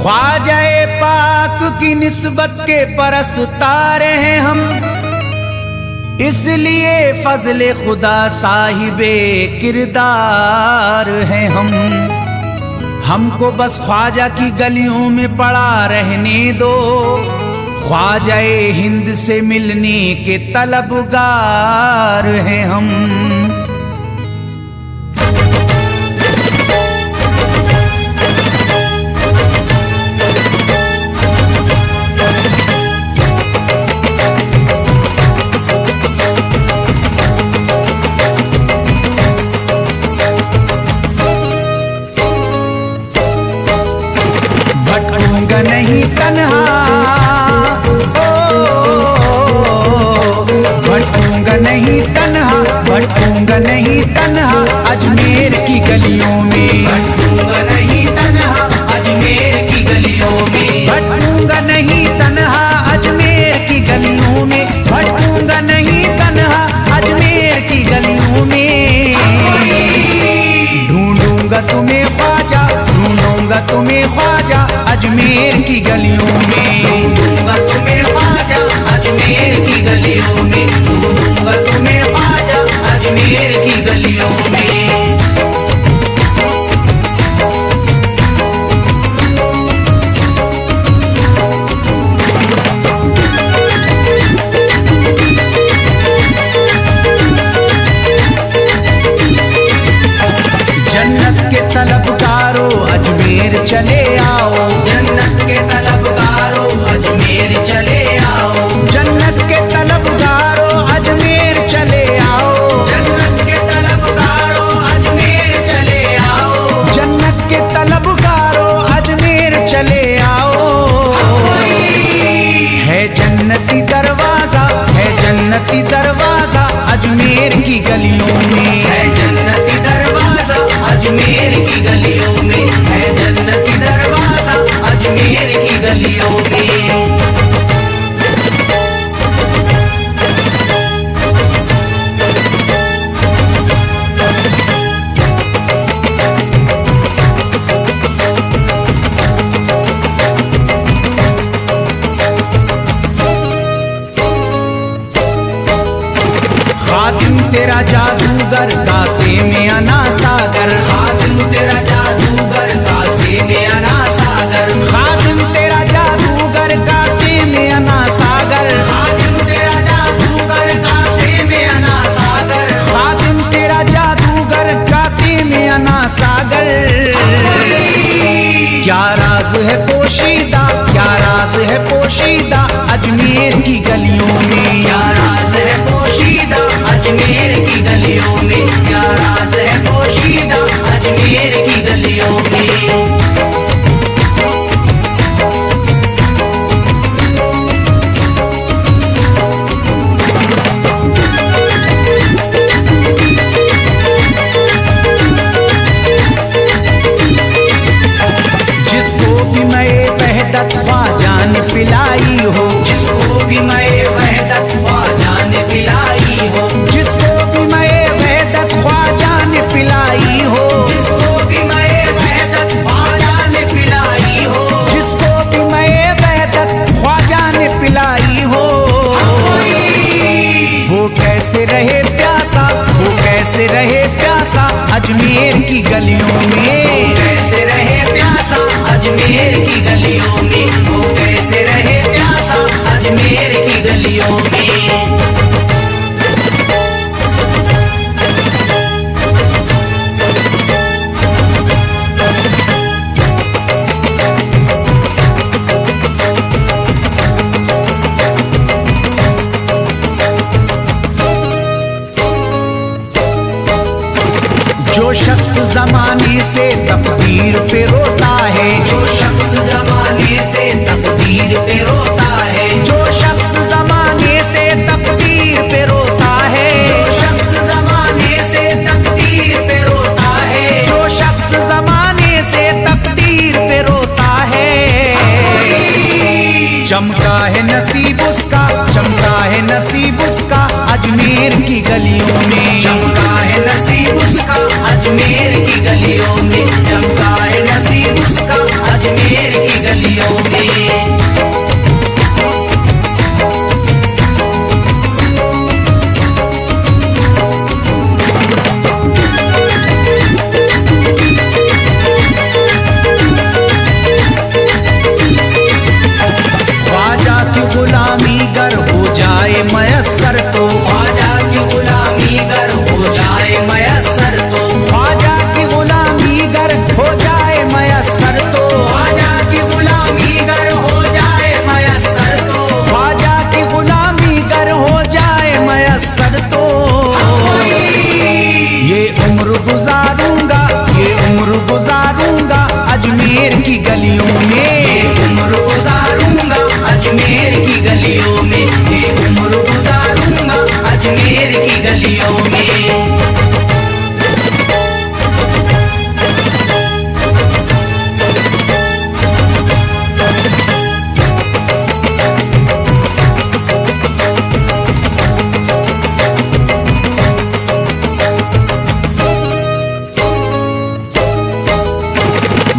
ख्वाजाए पाक की निस्बत के परस्तार हैं हम, इसलिए फजले खुदा साहिबे किरदार हैं हम। हमको बस ख्वाजा की गलियों में पड़ा रहने दो, ख्वाजाए हिंद से मिलने के तलबगार हैं हम। भटकूंगा नहीं तन्हा, भटकूंगा नहीं तन्हा, भटकूंगा नहीं तन्हा अजमेर की गलियों में, भटकूंगा नहीं तन्हा अजमेर की गलियों में, भटकूंगा नहीं तन्हा अजमेर की गलियों में, भटकूंगा नहीं तन्हा अजमेर की गलियों में। ढूंढूंगा तुम्हें ख्वाजा, ढूंढूंगा तुम्हें ख्वाजा अजमेर की गलियों में, ढूंढूंगा तुम्हें ख्वाजा अजमेर की गलियों में, ढूंढूंगा तुम्हें ख्वाजा अजमेर की गलियों में। जन्नत के तलबगारों अजमेर चले आओ, जन्नत के तलबगारों अजमेर चले आओ, जन्नत के तलबगारों अजमेर चले आओ, जन्नत के तलबगारों अजमेर चले आओ, जन्नत के तलबगारों अजमेर चले आओ। है जन्नती दरवाजा, है जन्नती दरवाजा अजमेर की गलियों में, है जन्नती दरवाजा अजमेर की गलियों में, है जन्नती दरवाजा अजमेर की गलियों में। खातिम तेरा जादूगर कासे में अना सागर, खातिम तेरा जादूगर कासे में अना सागर, खातिम तेरा जादूगर कासे में अना सागर, खातिम तेरा जादूगर कासे में अना सागर, खातिम तेरा जादूगर कासे में अना सागर। क्या राज है पोशीदा, क्या राज है पोशीदा अजमेर की गलियों में, क्या राज है पोशीदा अजमेर की गलियों में, क्या राज है पोशीदा अजमेर की गलियों में। जिसको भी मैं वहदत ख्वाजा ने पिलाई हो, जिसको भी मैं वहदत ख्वाजा ने पिलाई हो, जिसको भी मैं वहदत ख्वाजा ने पिलाई हो, जिसको भी मैं वहदत ख्वाजा ने पिलाई हो, जिसको भी मैं वहदत ख्वाजा ने पिलाई हो। वो कैसे रहे प्यासा, वो कैसे रहे प्यासा अजमेर की गलियों में, कैसे रहे प्यासा अजमेर की गलियों में, वो कैसे रहे प्यासा अजमेर की गलियों में। जो शख्स जमाने से तकदीर पे रोता है, जो शख्स जमाने से तकदीर पे रोता है, जो शख्स जमाने से तकदीर पे रोता है, जो शख्स जमाने से तकदीर पे रोता है, जो शख्स जमाने से तकदीर पे रोता है। चमका है नसीब उसका, चमका है नसीब उसका अजमेर की गलियों में, चमका है नसीब उसका अजमेर की गलियों में, चमका है नसीब उसका अजमेर की गलियों में। हो जाए मयस्सर तो, ख्वाजा की गुलामी गर हो जाए मयस्सर तो, ख्वाजा की गुलामी गर हो जाए मयस्सर तो, ख्वाजा की गुलामी गर हो जाए मयस्सर तो, ये उम्र गुजारूंगा, ये उम्र गुजारूंगा अजमेर की गलियों में, उम्र गुजारूंगा अजमेर की गलियों में, ये उम्र गुजारूंगा अजमेर की गलियों में।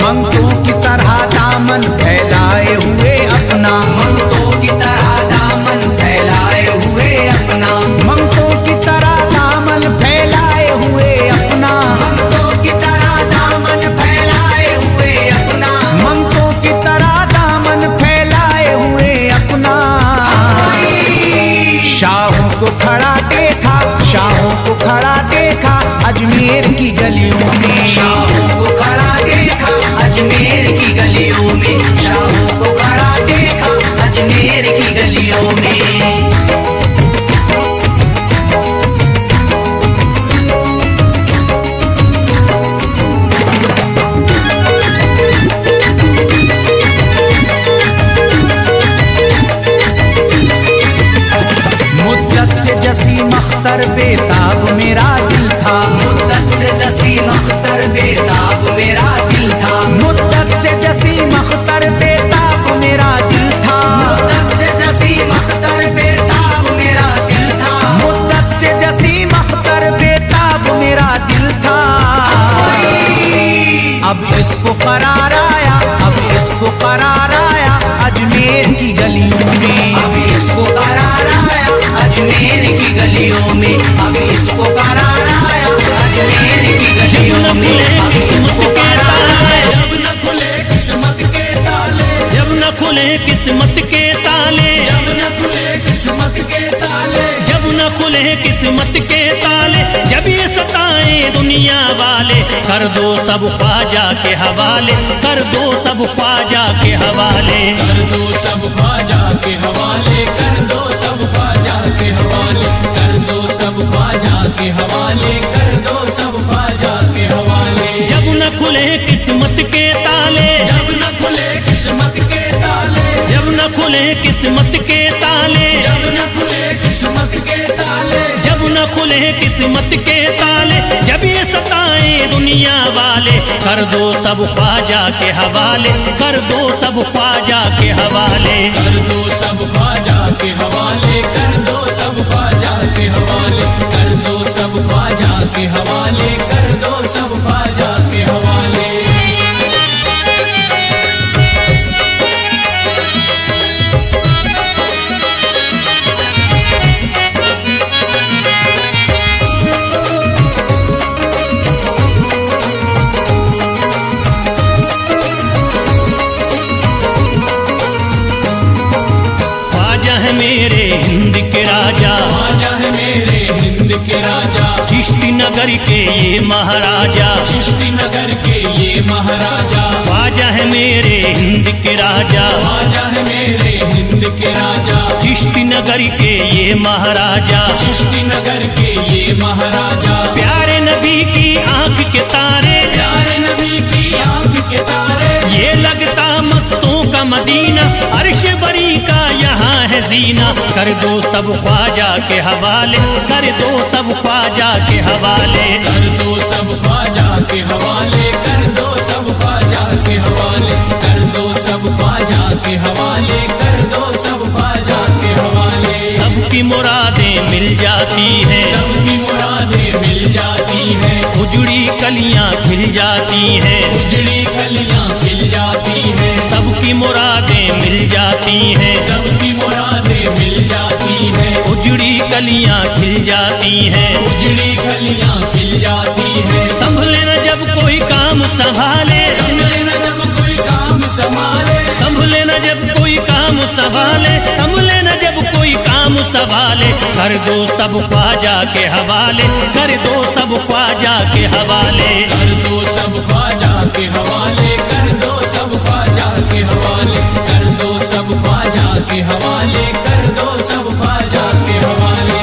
मंगतों की तरह दामन फैलाए हुए अपना, मंगतों की तरह दामन फैलाए हुए अपना, मंगतों की तरह दामन फैलाए हुए अपना, मंगतों की तरह दामन फैलाए हुए अपना, मंगतों की तरह दामन फैलाए हुए अपना। शाहों को खड़ा देखा, शाहों को खड़ा देखा अजमेर की गलियों में, शाहों को खड़ा देखा अजमेर की गलियों में, शाहों को खड़ा देखा अजमेर की गलियों में। मुद्दत से जसीम अख्तर बेताब मेरा दिल था, मुद्दत से जसीम अख्तर बेताब मेरा दिल था, मुद्दत से जसीम अख्तर बेताब मेरा दिल था, मुद्दत से जसीम अख्तर बेताब मेरा दिल था, मुद्दत से जसीम अख्तर बेताब मेरा दिल था। अब इसको करार आया, अब इसको करार आया अजमेर की गलियों में, अब इसको करार आया अजमेर की गलियों में, अब इसको करार आया अजमेर की गलियों में, अब इसको करार आया। जब न खुले किस्मत के ताले, जब न खुले किस्मत के ताले, जब न खुले किस्मत के ताले, जब न खुले किस्मत के ताले, जब ये सताए दुनिया वाले, कर दो सब ख्वाजा के हवाले, कर दो सब ख्वाजा के हवाले, कर दो सब ख्वाजा के हवाले, कर दो सब ख्वाजा के हवाले, कर दो सब ख्वाजा के हवाले, कर दो सब ख्वाजा के हवाले। जब न खुले किस्मत के ताले, जब न खुले किस्मत के ताले, जब न खुले किस्मत के ताले, जब न खुले किस्मत के ताले, जब न खुले किस्मत के ताले, जब ये सताए दुनिया वाले, कर दो सब ख्वाजा के हवाले, कर दो सब ख्वाजा के हवाले, कर दो सब ख्वाजा के हवाले, कर दो सब ख्वाजा के हवाले, कर दो सब ख्वाजा के हवाले, कर दो सब ख्वाजा के हवाले। मेरे हिंद के राजा, ख्वाजा है मेरे हिंद के राजा, चिश्ती नगर के ये महाराजा, चिश्ती नगर के ये महाराजा, ख्वाजा है मेरे हिंद के राजा, ख्वाजा है मेरे हिंद के राजा, चिश्ती नगर के ये महाराजा, चिश्ती नगर के ये महाराजा। प्यारे नबी की आंख के तारे, प्यारे नबी की आंख के तारे, ये लगता मस्तों का मदीना, अर्श बरी का यहाँ है जीना, कर दो सब ख्वाजा के हवाले, कर दो सब ख्वाजा के हवाले, कर दो सब ख्वाजा के हवाले, कर दो सब ख्वाजा के हवाले, कर दो सब ख्वाजा के हवाले, कर दो सब ख्वाजा के हवाले। सबकी मुरादें मिल जाती हैं, सबकी मुरादें मिल जाती हैं, उजड़ी कलियां खिल जाती हैं, उजड़ी कलियां खिल जाती हैं, सबकी मुरादें मिल जाती हैं, सबकी मुरादें मिल जाती हैं, उजड़ी कलियां खिल जाती हैं, उजड़ी कलियां खिल जाती हैं। संभले न जब कोई काम संभाले, संभले न जब कोई काम संभाले, संभले न जब कोई काम संभाले, संभले न जब कोई काम नाम सवाले, कर दो सब ख्वाजा के हवाले, कर दो सब ख्वाजा के हवाले, कर दो सब ख्वाजा के हवाले, कर दो सब ख्वाजा के हवाले, कर दो सब ख्वाजा के हवाले, कर दो सब ख्वाजा के हवाले।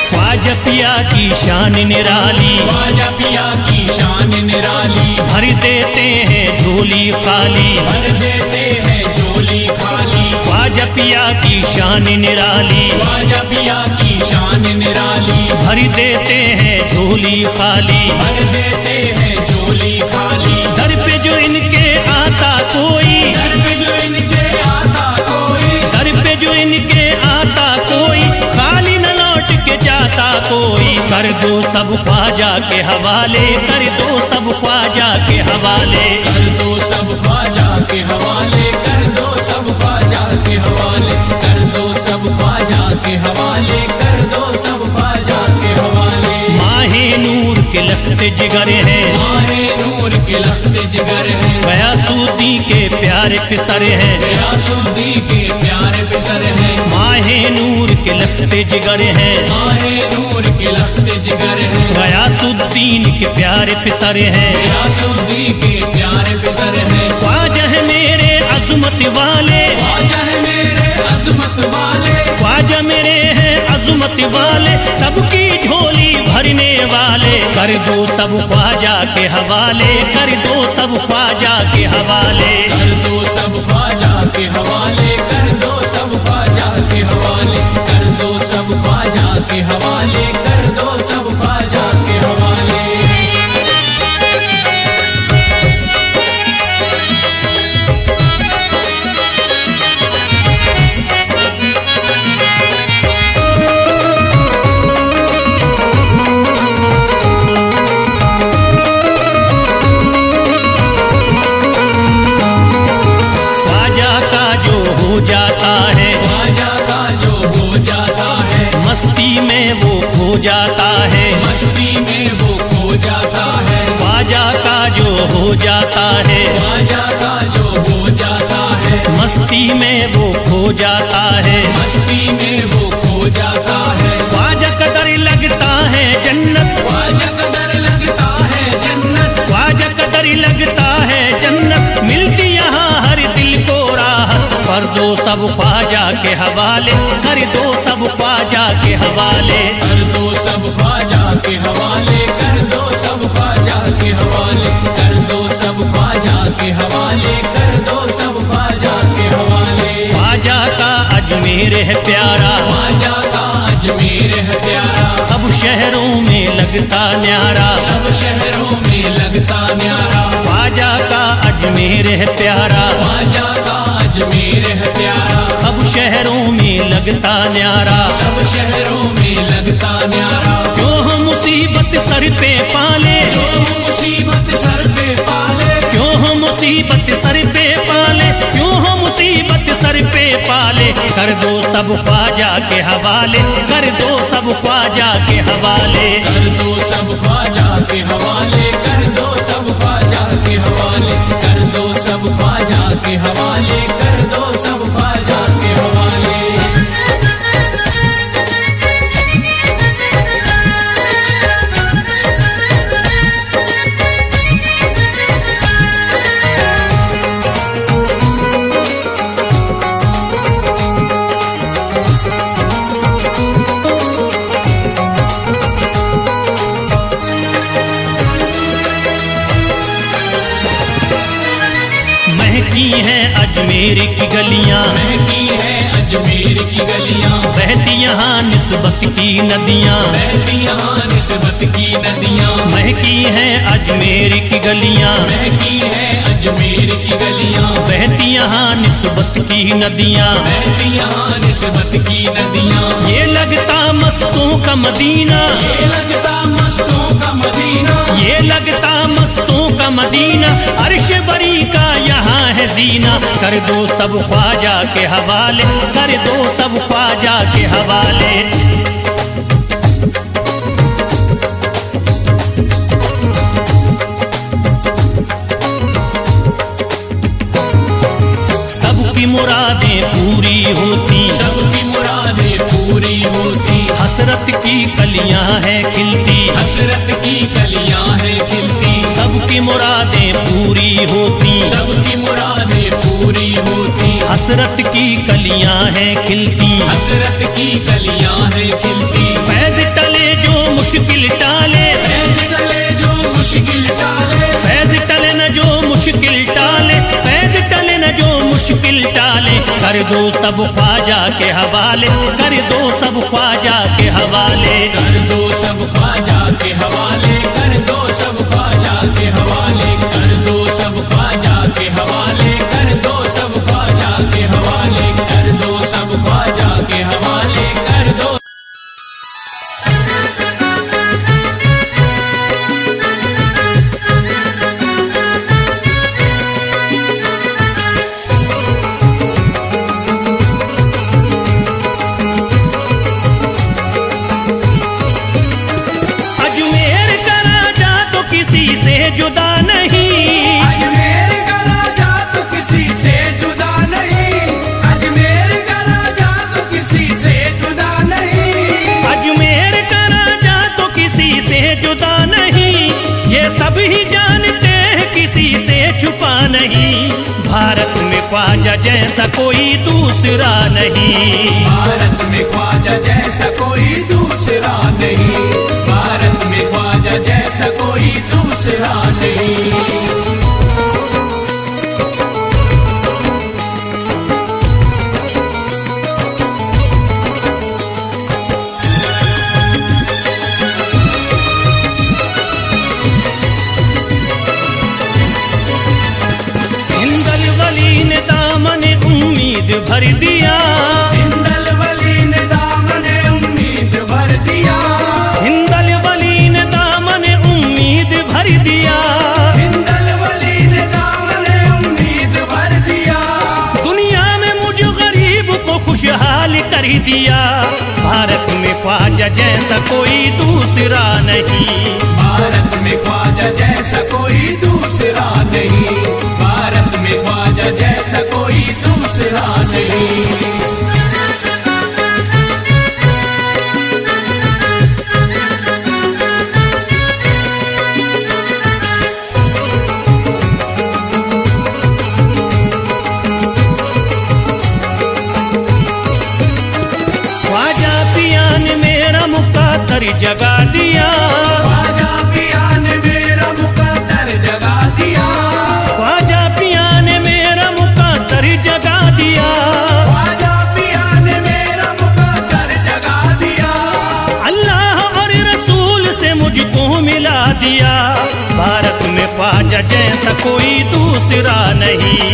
ख्वाजा पिया की शान निराली, ख्वाजा पिया की शान निराली, भर देते हैं झोली खाली, भर देते हैं झोली खाली। ख्वाजा पिया की शान निराली, ख्वाजा पिया की शान निराली, भर देते हैं झोली खाली, भर देते हैं झोली खाली। दर पे जो इनके आता कोई, दर पे जो इनके आता कोई, दर पे जो इनके आता कोई, खाली न लौट के जाता कोई, कर दो सब ख्वाजा के हवाले, कर दो सब ख्वाजा के हवाले, कर दो सब ख्वाजा के हवाले, कर दो सब ख्वाजा के हवाले, कर दो सब ख्वाजा के हवाले, कर दो सब ख्वाजा के हवाले। माहे नूर के लखते जिगर हैं, माहे नूर के लखते जिगर हैं, गयासुद्दीन के प्यारे पिसर हैं, गयासुद्दीन के प्यारे पिसर हैं। माहे नूर के लखते जिगर हैं, माहे नूर के लखते जिगर हैं, गयासुद्दीन के प्यारे पिसर हैं, गयासुद्दीन के प्यारे पिसर हैं। ख्वाजा है मेरे अज़मत वाले, ख्वाजा है मेरे अज़मत वाले, ख्वाजा मेरे हैं अज़मत वाले, सबकी झोली भरने वाले, कर दो सब ख्वाजा के हवाले, कर दो सब ख्वाजा के हवाले, कर दो सब ख्वाजा के हवाले, कर दो सब ख्वाजा के हवाले, कर दो सब ख्वाजा के हवाले, कर दो सब ख्वाजा के हवाले। ख्वाजा का जो हो जाता है, ख्वाजा का जो हो जाता है, मस्ती में वो खो जाता है, मस्ती में वो खो जाता है। ख्वाजा का जो हो जाता है, ख्वाजा का जो हो जाता है, मस्ती में वो खो जाता है, मस्ती में वो खो जाता है। ख्वाजा कदर लगता है जन्नत, ख्वाजा कदर लगता है जन्नत, ख्वाजा कदर लगता है जन्नत, मिलती यहाँ हर दिल को राहत, कर दो सब ख्वाजा के हवाले, कर दो सब ख्वाजा के हवाले, कर दो सब ख्वाजा के हवाले, कर दो सब ख्वाजा के हवाले, कर दो सब ख्वाजा के हवाले, कर दो सब ख्वाजा के हवाले। ख्वाजा का अजमेर है प्यारा, ख्वाजा का अजमेर है प्यारा, सब शहरों में लगता न्यारा, सब शहरों में लगता न्यारा। ख्वाजा का अजमेर है प्यारा, ख्वाजा का अजमेर है प्यारा, सब शहरों में लगता न्यारा, सब शहरों में लगता न्यारा। जो हम मुसीबत सर पे पाले, जो मुसीबत सर पे पाले, क्यों हम मुसीबत सर पे पाले, क्यों हम मुसीबत सर पे पाले, कर दो सब ख्वाजा के हवाले, कर दो सब ख्वाजा के हवाले, कर दो सब ख्वाजा के हवाले, कर दो सब ख्वाजा के हवाले, कर दो सब ख्वाजा के हवाले, कर दो सब ख्वाजा के हवाले। महकी हैं अजमेर की गलियां, महकी है अजमेर की गलियां, बहती यहाँ निस्बत की नदियाँ, बहती यहाँ निस्बत की नदियां। महकी हैं अजमेर की गलियां, महकी है अजमेर की गलियां, बहती यहाँ निस्बत की नदियाँ, बहती यहाँ निस्बत की नदियाँ। ये लगता मस्तों का मदीना, ये लगता मस्तों का मदीना, ये लगता मस्तों का मदीना। अर्श बरी का यहाँ है जीना। कर दो सब ख्वाजा के हवाले, कर दो सब ख्वाजा के हवाले। सबकी मुरादें पूरी होती, सबकी मुरादें पूरी होती। हसरत की कलियां हैं खिलती, हसरत की कलियां हैं खिलती। सबकी मुरादें पूरी होती, सबकी मुरादें पूरी होती। हसरत की कलियां हैं खिलती, हसरत की कलियां हैं खिलती। फैज़ टले जो मुश्किल टाले, फैज़ टले जो मुश्किल टाले, फैज़ टले न जो मुश्किल टाले, फैज़ टले न जो मुश्किल टाले। कर दो सब ख्वाजा के हवाले, कर दो सब ख्वाजा के हवाले। कर दो सब ख्वाजा के हवाले, कर दो सब ख्वाजा के हवाले, कर दो सब ख्वाजा के हवाले, कर दो सब ख्वाजा के हवाले, कर दो सब ख्वाजा के हवाले, कर दो। अजमेर का राजा तो किसी से जुदा नहीं, अजमेर का राजा तो किसी से जुदा नहीं, अजमेर का राजा तो किसी से जुदा नहीं, अजमेर का राजा तो किसी से जुदा नहीं। ये सब ही जानते हैं किसी से छुपा नहीं। भारत में ख्वाजा जैसा कोई दूसरा नहीं, भारत में ख्वाजा जैसा कोई दूसरा नहीं, भारत में ख्वाजा जैसा कोई दूसरा नहीं। हिंदल वली ने दामन उम्मीद भर दिया, हिंदल वली ने दामने उम्मीद भर दिया, हिंदल वली ने दामन उम्मीद भर दिया। हिंदल वली ने दामने उम्मीद भर दिया। दुनिया में मुझ गरीब को खुशहाल कर दिया। भारत में ख्वाजा जैसा कोई दूसरा नहीं, भारत में ख्वाजा जैसा कोई दूसरा नहीं, भारत में ख्वाजा जैसा कोई दूसरा नहीं। ख्वाजा पिया ने मेरा मुक़द्दर जगा दिया, ख्वाजा पिया ने मेरा मुक़द्दर जगा दिया, ख्वाजा पिया ने मेरा मुक़द्दर जगा दिया। ख्वाजा पिया ने मेरा मुक़द्दर जगा दिया। अल्लाह और रसूल से मुझको मिला दिया। भारत में ख्वाजा जैसा कोई दूसरा नहीं,